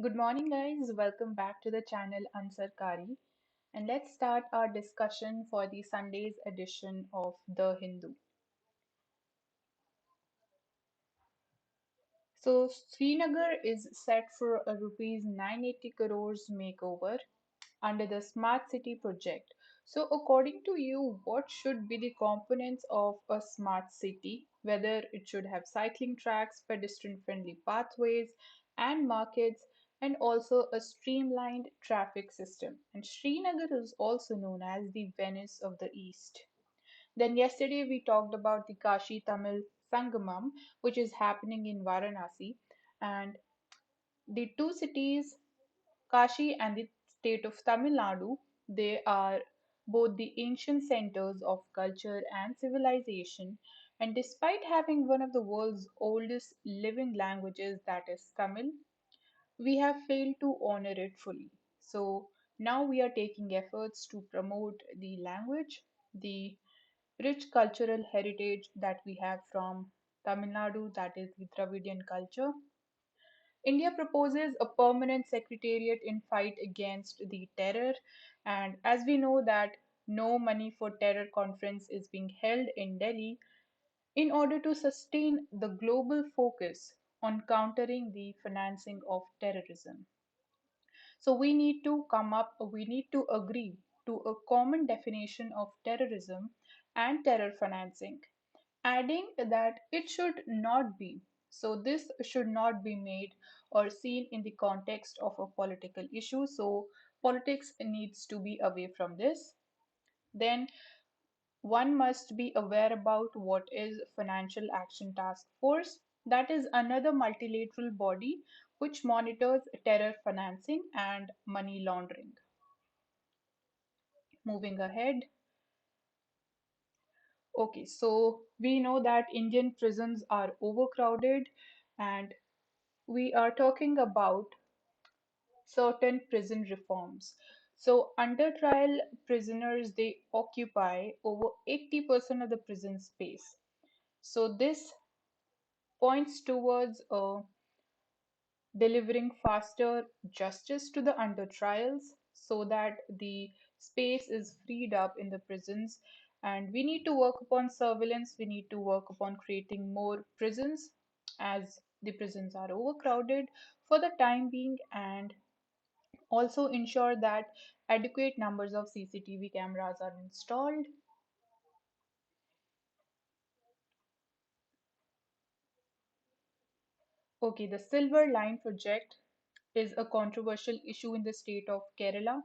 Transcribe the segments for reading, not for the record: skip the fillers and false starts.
Good morning, guys. Welcome back to the channel Ansarkari. And let's start our discussion for the Sunday's edition of The Hindu. So, Srinagar is set for a rupees 980 crores makeover under the Smart City project. So, according to you, what should be the components of a smart city? Whether it should have cycling tracks, pedestrian friendly pathways, and markets, and also a streamlined traffic system. And Srinagar is also known as the Venice of the East. Then, yesterday we talked about the Kashi Tamil Sangamam, which is happening in Varanasi, and the two cities Kashi and the state of Tamil Nadu, they are both the ancient centers of culture and civilization. And despite having one of the world's oldest living languages, that is Tamil, we have failed to honor it fully. So now we are taking efforts to promote the language, the rich cultural heritage that we have from Tamil Nadu, that is the Dravidian culture. India proposes a permanent secretariat in fight against the terror, and as we know that no money for terror conference is being held in Delhi in order to sustain the global focus on countering the financing of terrorism. So we need to agree to a common definition of terrorism and terror financing, adding that it should not be. So this should not be made or seen in the context of a political issue. So politics needs to be away from this. Then one must be aware about what is Financial Action Task Force. That is another multilateral body which monitors terror financing and money laundering. Moving ahead. Okay, so we know that Indian prisons are overcrowded, and we are talking about certain prison reforms. So, under trial prisoners they occupy over 80% of the prison space. So, this points towards delivering faster justice to the under trials so that the space is freed up in the prisons. And we need to work upon surveillance, we need to work upon creating more prisons as the prisons are overcrowded for the time being, and also ensure that adequate numbers of CCTV cameras are installed. Okay, the Silver Line project is a controversial issue in the state of Kerala.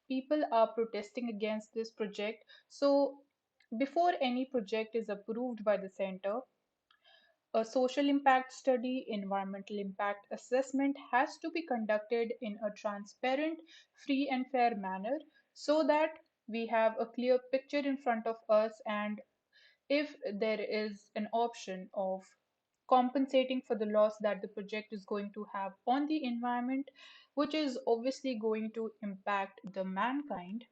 People are protesting against this project. So, before any project is approved by the center, a social impact study, environmental impact assessment has to be conducted in a transparent, free, and fair manner so that we have a clear picture in front of us, and if there is an option of compensating for the loss that the project is going to have on the environment, which is obviously going to impact the mankind,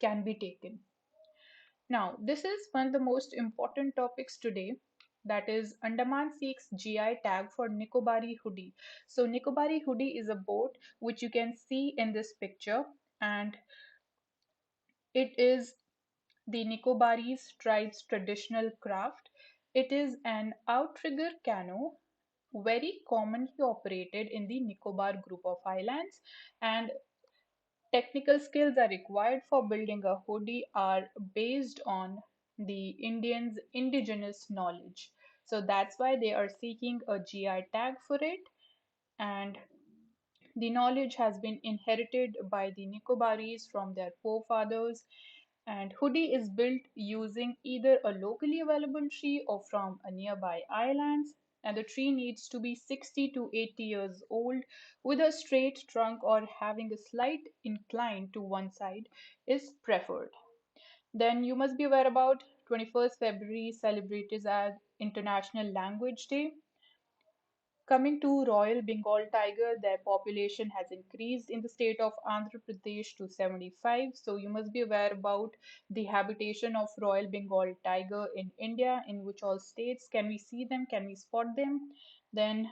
can be taken. Now, this is one of the most important topics today. That is, Andaman seeks GI tag for Nicobari Hodi. So, Nicobari Hodi is a boat which you can see in this picture, and it is the Nicobarese tribe's traditional craft. It is an outrigger canoe very commonly operated in the Nicobar group of islands, and technical skills are required for building a hoodie are based on the Indians' indigenous knowledge. So that's why they are seeking a GI tag for it, and the knowledge has been inherited by the Nicobaris from their forefathers, and hoodie is built using either a locally available tree or from a nearby islands, and the tree needs to be 60 to 80 years old with a straight trunk or having a slight incline to one side is preferred. Then you must be aware about 21st February celebrated as International Language Day. Coming to Royal Bengal tiger, their population has increased in the state of Andhra Pradesh to 75. So you must be aware about the habitation of Royal Bengal tiger in India, in which all states can we see them, can we spot them? Then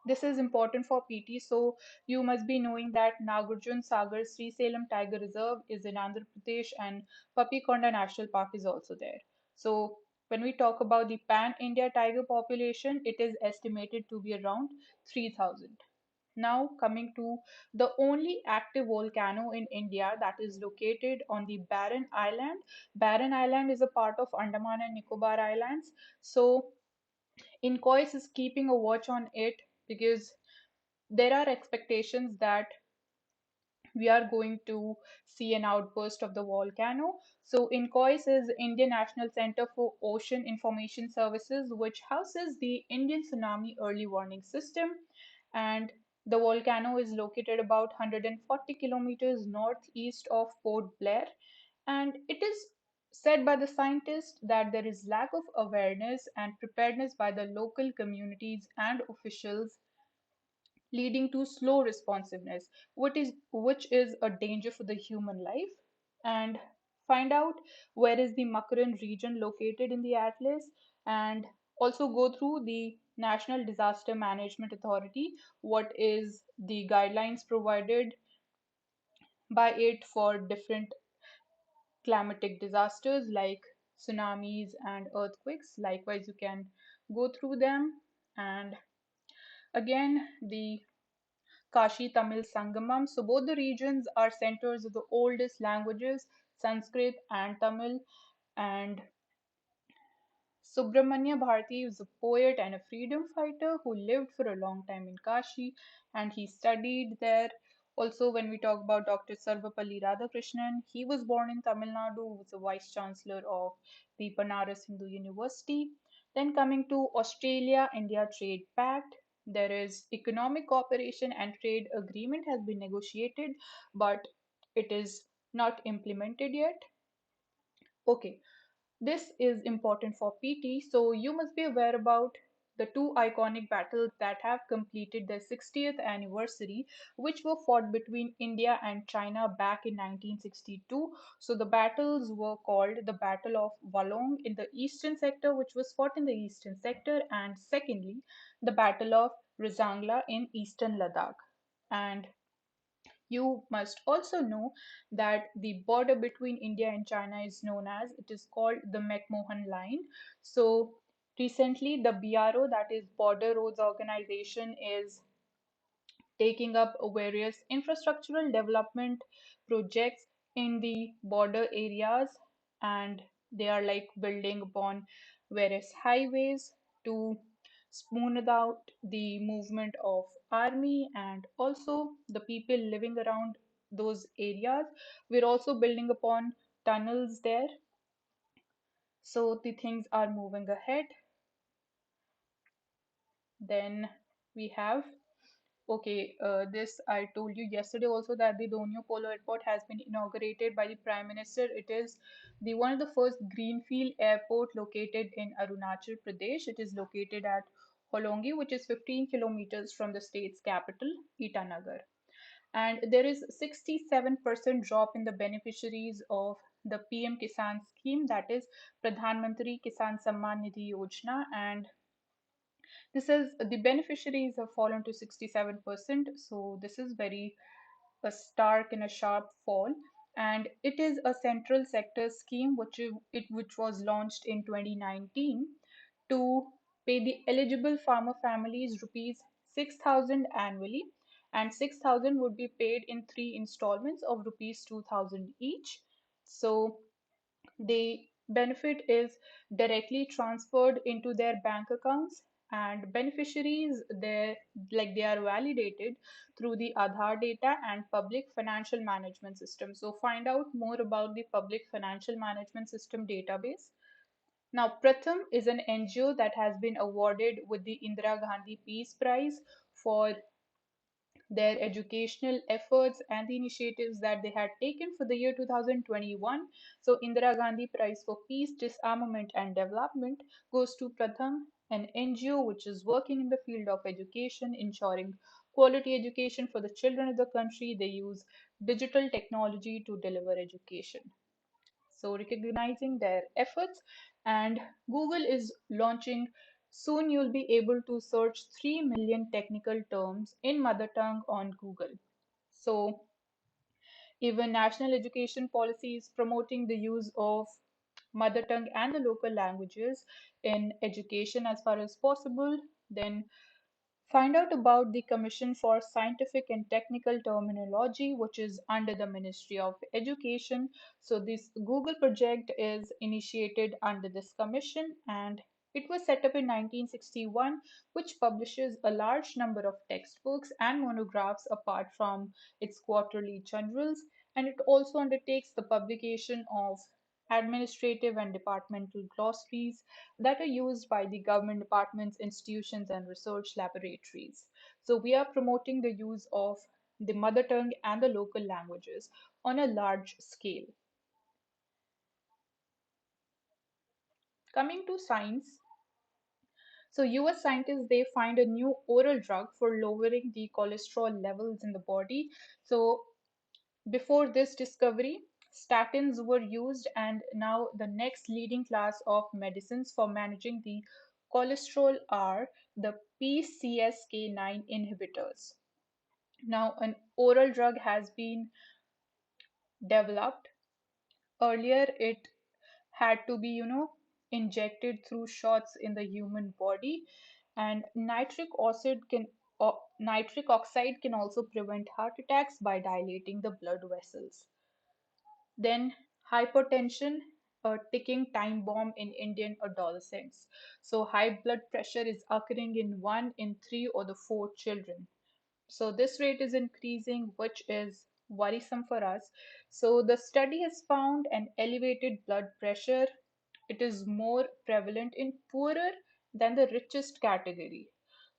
This is important for PT, so you must be knowing that Nagarjuna Sagar Srisailam Tiger Reserve is in Andhra Pradesh and Papikonda National Park is also there. So when we talk about the pan-India tiger population, it is estimated to be around 3,000. Now coming to the only active volcano in India that is located on the Barren Island. Barren Island is a part of Andaman and Nicobar Islands. So INCOIS is keeping a watch on it because there are expectations that we are going to see an outburst of the volcano. So INCOIS is Indian National Center for Ocean Information Services, which houses the Indian Tsunami Early Warning System. And the volcano is located about 140 kilometers northeast of Port Blair. And it is said by the scientists that there is lack of awareness and preparedness by the local communities and officials, leading to slow responsiveness, which is a danger for the human life. And find out where is the Makaren region located in the atlas, and also go through the National Disaster Management Authority, what is the guidelines provided by it for different climatic disasters like tsunamis and earthquakes. Likewise, you can go through them. And again, the Kashi Tamil Sangamam. So both the regions are centers of the oldest languages, Sanskrit and Tamil. And Subramania Bharti is a poet and a freedom fighter who lived for a long time in Kashi and he studied there. Also, when we talk about Dr. Sarvapalli Radhakrishnan, he was born in Tamil Nadu, was a vice chancellor of the Banaras Hindu University. Then coming to Australia India Trade Pact, there is economic cooperation and trade agreement has been negotiated, but it is not implemented yet. Okay, this is important for PT, so you must be aware about the two iconic battles that have completed their 60th anniversary, which were fought between India and China back in 1962. So the battles were called the Battle of Walong in the eastern sector, which was fought in the eastern sector, and secondly, the Battle of Rezang in eastern Ladakh. And you must also know that the border between India and China is known as, it is called the McMahon line. So recently the BRO, that is Border Roads Organization, is taking up various infrastructural development projects in the border areas, and they are like building upon various highways to smooth out the movement of army and also the people living around those areas. We're also building upon tunnels there, so the things are moving ahead. Then we have, okay, this I told you yesterday also that the Donyo Polo Airport has been inaugurated by the Prime Minister. It is the one of the first greenfield airport located in Arunachal Pradesh. It is located at Holongi, which is 15 kilometers from the state's capital, Itanagar. And there is 67% drop in the beneficiaries of the PM Kisan scheme, that is Pradhan Mantri Kisan Samman Nidhi Yojana, and this is the beneficiaries have fallen to 67%. So this is very a stark and a sharp fall. And it is a central sector scheme which was launched in 2019 to pay the eligible farmer families rupees 6,000 annually, and 6,000 would be paid in three installments of rupees 2,000 each. So the benefit is directly transferred into their bank accounts, and beneficiaries they are validated through the Aadhaar data and public financial management system. So find out more about the public financial management system database. Now Pratham is an NGO that has been awarded with the Indira Gandhi Peace Prize for their educational efforts and the initiatives that they had taken for the year 2021. So, Indira Gandhi Prize for Peace, Disarmament and Development goes to Pratham, an NGO which is working in the field of education, ensuring quality education for the children of the country. They use digital technology to deliver education. So, recognizing their efforts, and Google is launching Soon you'll be able to search 3 million technical terms in mother tongue on Google. So even national education policy is promoting the use of mother tongue and the local languages in education as far as possible. Then find out about the Commission for Scientific and Technical Terminology, which is under the Ministry of Education. So, this Google project is initiated under this commission, and it was set up in 1961, which publishes a large number of textbooks and monographs apart from its quarterly journals. And it also undertakes the publication of administrative and departmental glossaries that are used by the government departments, institutions, and research laboratories. So we are promoting the use of the mother tongue and the local languages on a large scale. Coming to science, so US scientists they find a new oral drug for lowering the cholesterol levels in the body. So before this discovery, statins were used, and now the next leading class of medicines for managing the cholesterol are the PCSK9 inhibitors. Now, an oral drug has been developed. Earlier, it had to be, injected through shots in the human body, and nitric oxide can also prevent heart attacks by dilating the blood vessels. Then hypertension, a ticking time bomb in Indian adolescents. So high blood pressure is occurring in 1 in 3 or the 4 children. So this rate is increasing, which is worrisome for us. So the study has found an elevated blood pressure. It is more prevalent in poorer than the richest category.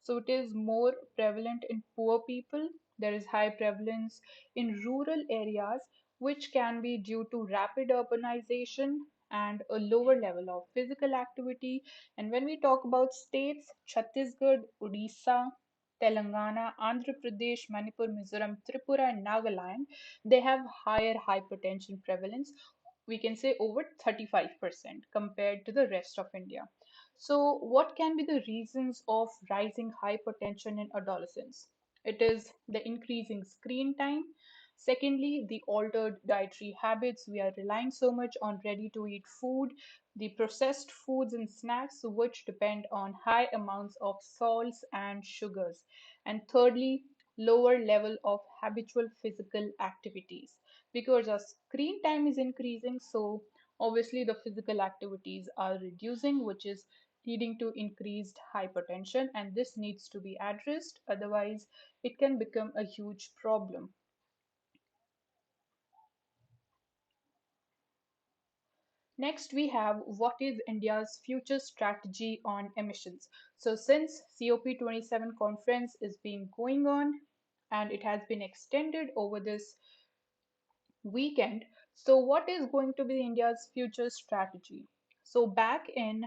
So it is more prevalent in poor people. There is high prevalence in rural areas, which can be due to rapid urbanization and a lower level of physical activity. And when we talk about states, Chhattisgarh, Odisha, Telangana, Andhra Pradesh, Manipur, Mizoram, Tripura, and Nagaland, they have higher hypertension prevalence. We can say over 35% compared to the rest of India. So, what can be the reasons of rising hypertension in adolescents? It is the increasing screen time. Secondly, the altered dietary habits. We are relying so much on ready to eat food, the processed foods and snacks, which depend on high amounts of salts and sugars. And thirdly, lower level of habitual physical activities. Because our screen time is increasing, so obviously the physical activities are reducing, which is leading to increased hypertension, and this needs to be addressed, otherwise it can become a huge problem. Next, we have what is India's future strategy on emissions. So since COP27 conference is being going on and it has been extended over this weekend, so what is going to be India's future strategy? So back in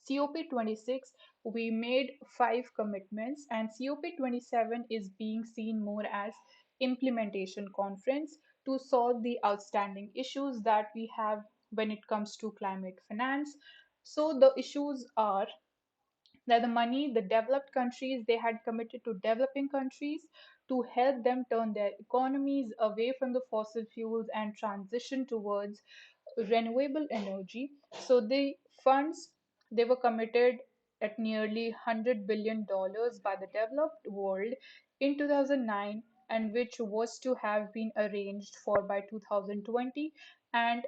COP26, we made 5 commitments, and COP27 is being seen more as implementation conference to solve the outstanding issues that we have when it comes to climate finance. So the issues are that the money the developed countries they had committed to developing countries to help them turn their economies away from the fossil fuels and transition towards renewable energy. So the funds they were committed at nearly $100 billion by the developed world in 2009, and which was to have been arranged for by 2020, and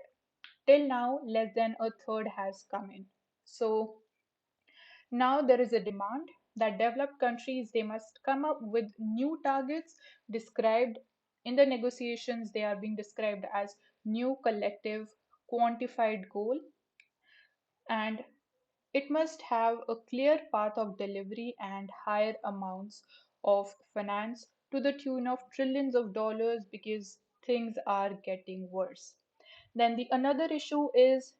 till now less than a third has come in. So now there is a demand that developed countries they must come up with new targets described in the negotiations. They are being described as new collective quantified goal, and it must have a clear path of delivery and higher amounts of finance to the tune of trillions of dollars, because things are getting worse. Then the another issue is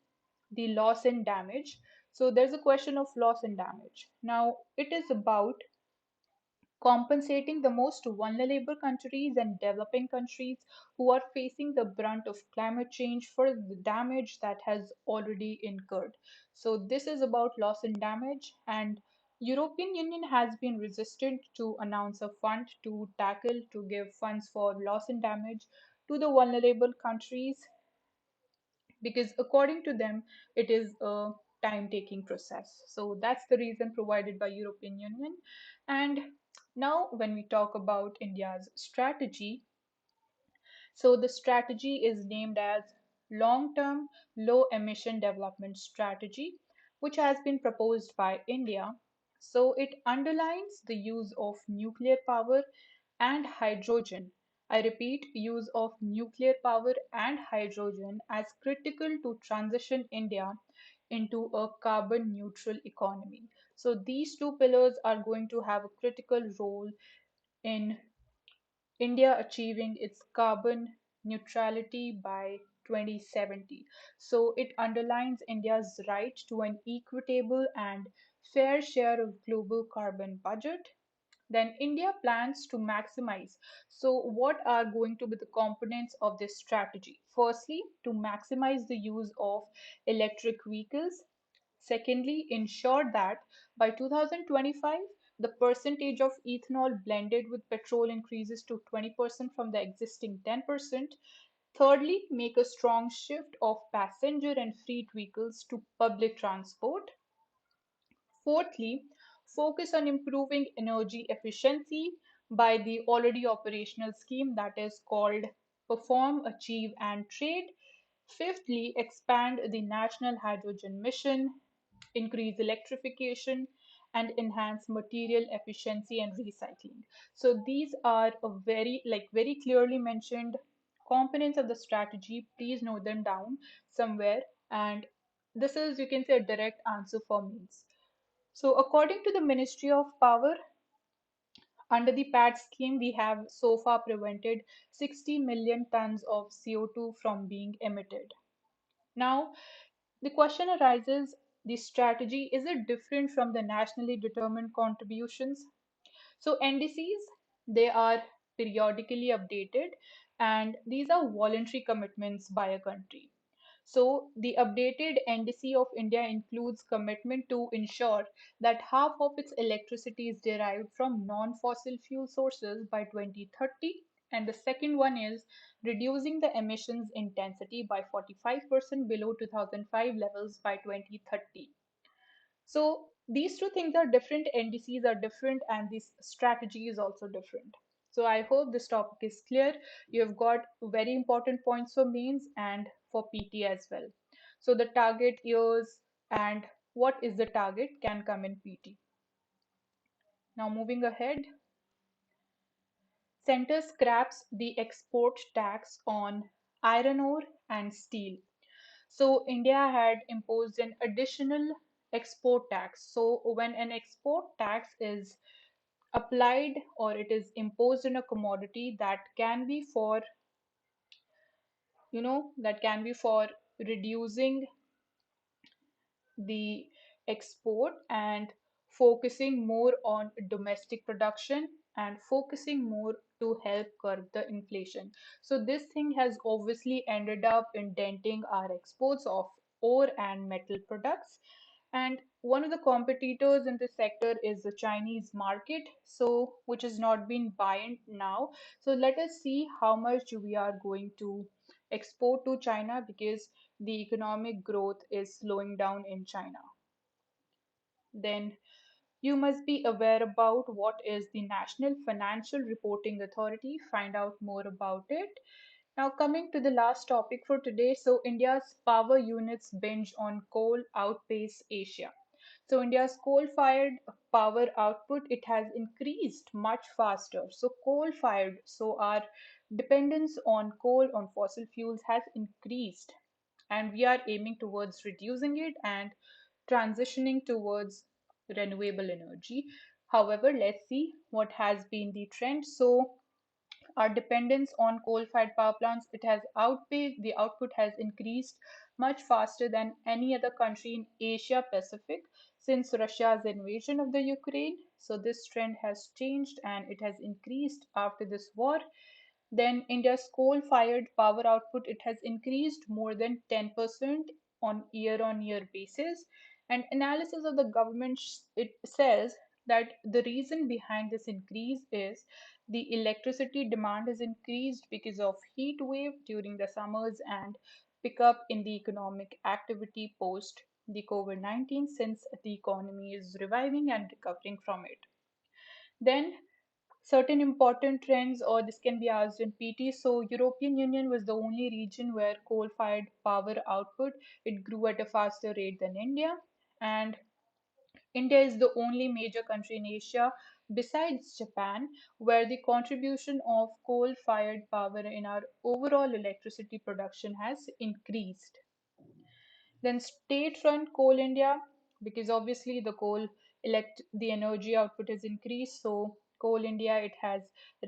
the loss and damage. So there's a question of loss and damage. Now it is about compensating the most vulnerable countries and developing countries who are facing the brunt of climate change for the damage that has already incurred. So this is about loss and damage, and European Union has been resistant to announce a fund to give funds for loss and damage to the vulnerable countries, because according to them it is a time taking process. So that's the reason provided by European Union. And now when we talk about India's strategy, so the strategy is named as long term low emission development strategy, which has been proposed by India. So it underlines the use of nuclear power and hydrogen. I repeat, use of nuclear power and hydrogen as critical to transition India into a carbon neutral economy. So these two pillars are going to have a critical role in India achieving its carbon neutrality by 2070. So it underlines India's right to an equitable and fair share of global carbon budget. Then India plans to maximize. So what are going to be the components of this strategy? Firstly, to maximize the use of electric vehicles. Secondly, ensure that by 2025, the percentage of ethanol blended with petrol increases to 20% from the existing 10%. Thirdly, make a strong shift of passenger and freight vehicles to public transport. Fourthly, focus on improving energy efficiency by the already operational scheme that is called Perform, Achieve and Trade. Fifthly, expand the national hydrogen mission, increase electrification, and enhance material efficiency and recycling. So these are a very clearly mentioned components of the strategy. Please note them down somewhere. And this is, you can say, a direct answer for means. So according to the Ministry of Power, under the PAT scheme, we have so far prevented 60 million tons of CO2 from being emitted. Now, the question arises, the strategy, is it different from the nationally determined contributions? So NDCs, they are periodically updated, and these are voluntary commitments by a country. So the updated NDC of India includes commitment to ensure that half of its electricity is derived from non-fossil fuel sources by 2030. And the second one is reducing the emissions intensity by 45% below 2005 levels by 2030. So these two things are different, NDCs are different, and this strategy is also different. So I hope this topic is clear. You have got very important points for mains and for PT as well. So the target years and what is the target can come in PT. Now moving ahead, Center scraps the export tax on iron ore and steel. So India had imposed an additional export tax. So when an export tax is applied or it is imposed on a commodity, that can be for, that can be for reducing the export and focusing more on domestic production and focusing more to help curb the inflation. So this thing has obviously ended up in denting our exports of ore and metal products. And one of the competitors in this sector is the Chinese market, so which has not been buoyant now. So let us see how much we are going to export to China, because the economic growth is slowing down in China. Then you must be aware about what is the National Financial Reporting Authority. Find out more about it. Now, coming to the last topic for today. So, India's power units binge on coal outpace Asia. So, India's coal-fired power output, it has increased much faster. So, coal-fired, so our dependence on coal, on fossil fuels has increased, and we are aiming towards reducing it and transitioning towards renewable energy. However, let's see what has been the trend. So Our dependence on coal-fired power plants, it has outpaced, the output has increased much faster than any other country in Asia Pacific since Russia's invasion of the Ukraine. So this trend has changed and it has increased after this war. Then India's coal-fired power output, it has increased more than 10% on year basis. And analysis of the government it says that the reason behind this increase is the electricity demand has increased because of heat wave during the summers and pickup in the economic activity post the COVID-19 since the economy is reviving and recovering from it. Then certain important trends, or this can be asked in PT. So European Union was the only region where coal-fired power output it grew at a faster rate than India, and India is the only major country in Asia besides Japan where the contribution of coal-fired power in our overall electricity production has increased. Then state-run Coal India, because obviously the energy output has increased. So Coal India, it has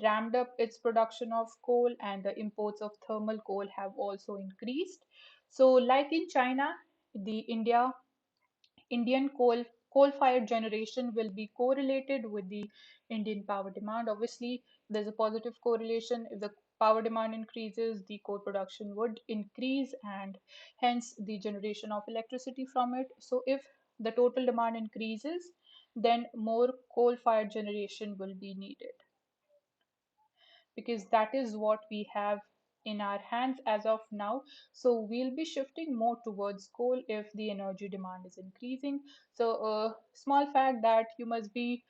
ramped up its production of coal and the imports of thermal coal have also increased. So like in China, the Indian coal-fired generation will be correlated with the Indian power demand. Obviously, there's a positive correlation. If the power demand increases, the coal production would increase and hence the generation of electricity from it. So if the total demand increases, then more coal-fired generation will be needed because that is what we have in our hands as of now. So we'll be shifting more towards coal if the energy demand is increasing. So a small fact that you must be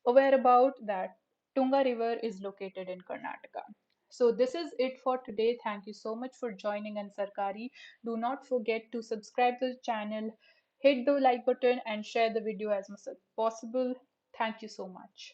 aware about that Tunga River is located in Karnataka. So this is it for today. Thank you so much for joining Ansarkari. Do not forget to subscribe to the channel, hit the like button and share the video as much as possible. Thank you so much.